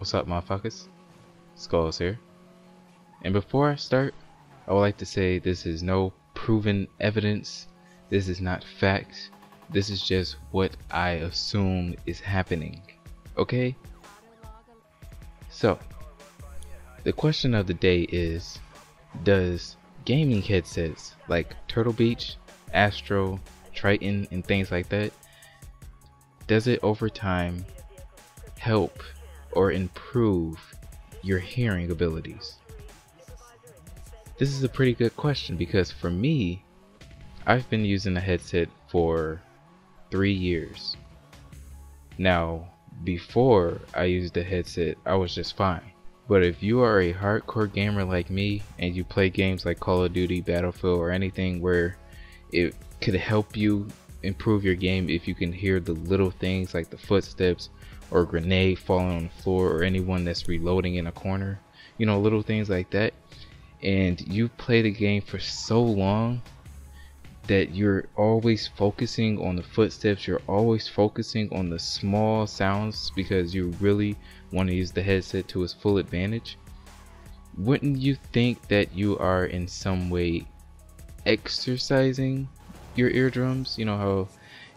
What's up, motherfuckers? Skulls here. And before I start, I would like to say this is no proven evidence. This is not fact. This is just what I assume is happening. Okay? So, the question of the day is, does gaming headsets like Turtle Beach, Astro, Triton, and things like that, does it over time help or improve your hearing abilities? This is a pretty good question because for me, I've been using a headset for 3 years. Now, before I used the headset, I was just fine. But if you are a hardcore gamer like me and you play games like Call of Duty, Battlefield, or anything where it could help you improve your game if you can hear the little things like the footsteps or a grenade falling on the floor or anyone that's reloading in a corner, you know, little things like that, and you play the game for so long that you're always focusing on the footsteps, you're always focusing on the small sounds because you really want to use the headset to its full advantage, wouldn't you think that you are in some way exercising your eardrums? You know how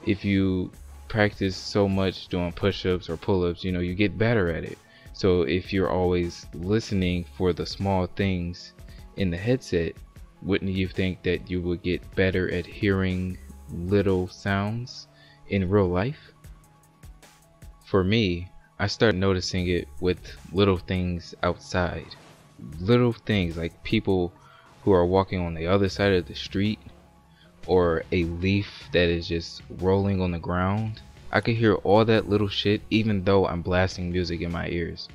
if you practice so much doing push-ups or pull-ups, you know, you get better at it. So if you're always listening for the small things in the headset, wouldn't you think that you would get better at hearing little sounds in real life? For me, I started noticing it with little things outside. Little things like people who are walking on the other side of the street, or a leaf that is just rolling on the ground. I could hear all that little shit even though I'm blasting music in my ears.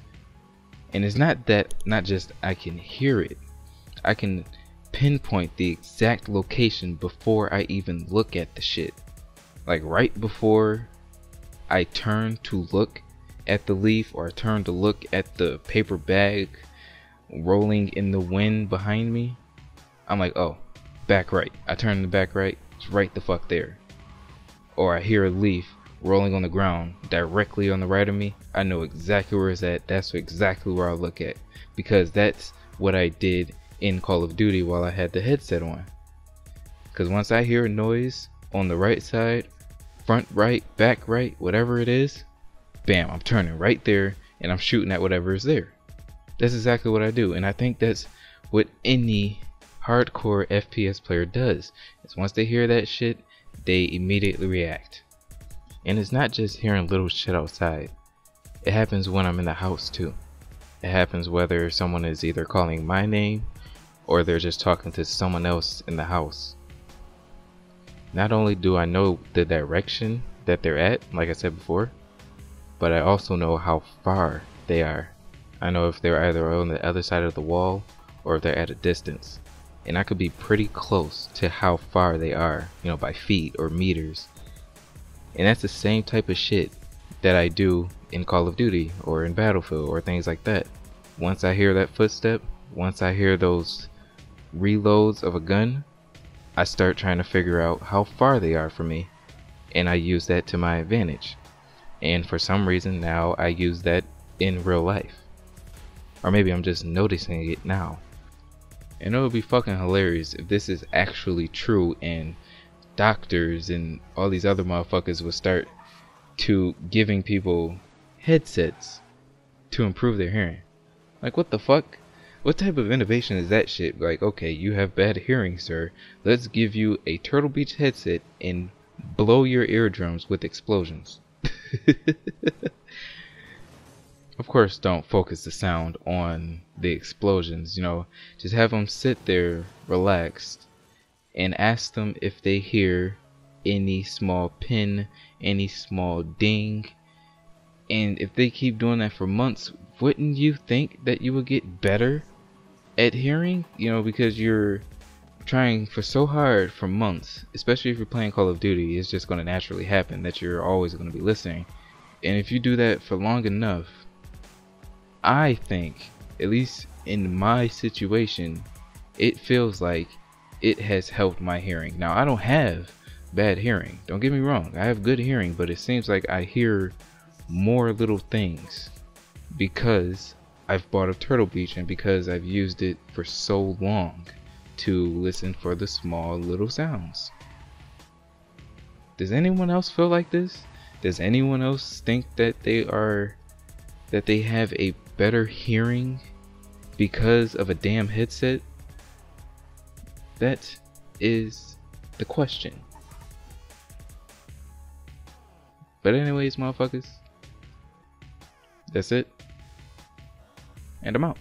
And it's not just I can hear it, I can pinpoint the exact location before I even look at the shit. Like right before I turn to look at the leaf or I turn to look at the paper bag rolling in the wind behind me, I'm like, oh, back right. I turn the back right, it's right the fuck there. Or I hear a leaf rolling on the ground directly on the right of me, I know exactly where it's at. That's exactly where I'll look at, because that's what I did in Call of Duty while I had the headset on. Because once I hear a noise on the right side, front right, back right, whatever it is, bam, I'm turning right there and I'm shooting at whatever is there. That's exactly what I do, and I think that's what any hardcore FPS player does. Is once they hear that shit, they immediately react. And it's not just hearing little shit outside. It happens when I'm in the house too. It happens whether someone is either calling my name or they're just talking to someone else in the house. Not only do I know the direction that they're at, like I said before, but I also know how far they are. I know if they're either on the other side of the wall or if they're at a distance. And I could be pretty close to how far they are, you know, by feet or meters. And that's the same type of shit that I do in Call of Duty or in Battlefield or things like that. Once I hear that footstep, once I hear those reloads of a gun, I start trying to figure out how far they are from me, and I use that to my advantage. And for some reason now I use that in real life. Or maybe I'm just noticing it now. And it would be fucking hilarious if this is actually true and doctors and all these other motherfuckers would start to giving people headsets to improve their hearing. Like, what the fuck? What type of innovation is that shit? Like, okay, you have bad hearing, sir. Let's give you a Turtle Beach headset and blow your eardrums with explosions. Of course, don't focus the sound on the explosions, you know, just have them sit there relaxed and ask them if they hear any small pin, any small ding. And if they keep doing that for months, wouldn't you think that you would get better at hearing? You know, because you're trying for so hard for months, especially if you're playing Call of Duty, it's just going to naturally happen that you're always going to be listening. And if you do that for long enough, I think, at least in my situation, it feels like it has helped my hearing. Now, I don't have bad hearing, don't get me wrong, I have good hearing, but it seems like I hear more little things because I've bought a Turtle Beach and because I've used it for so long to listen for the small little sounds. Does anyone else feel like this? Does anyone else think that they have a better hearing because of a damn headset? That is the question. But anyways, motherfuckers, that's it. And I'm out.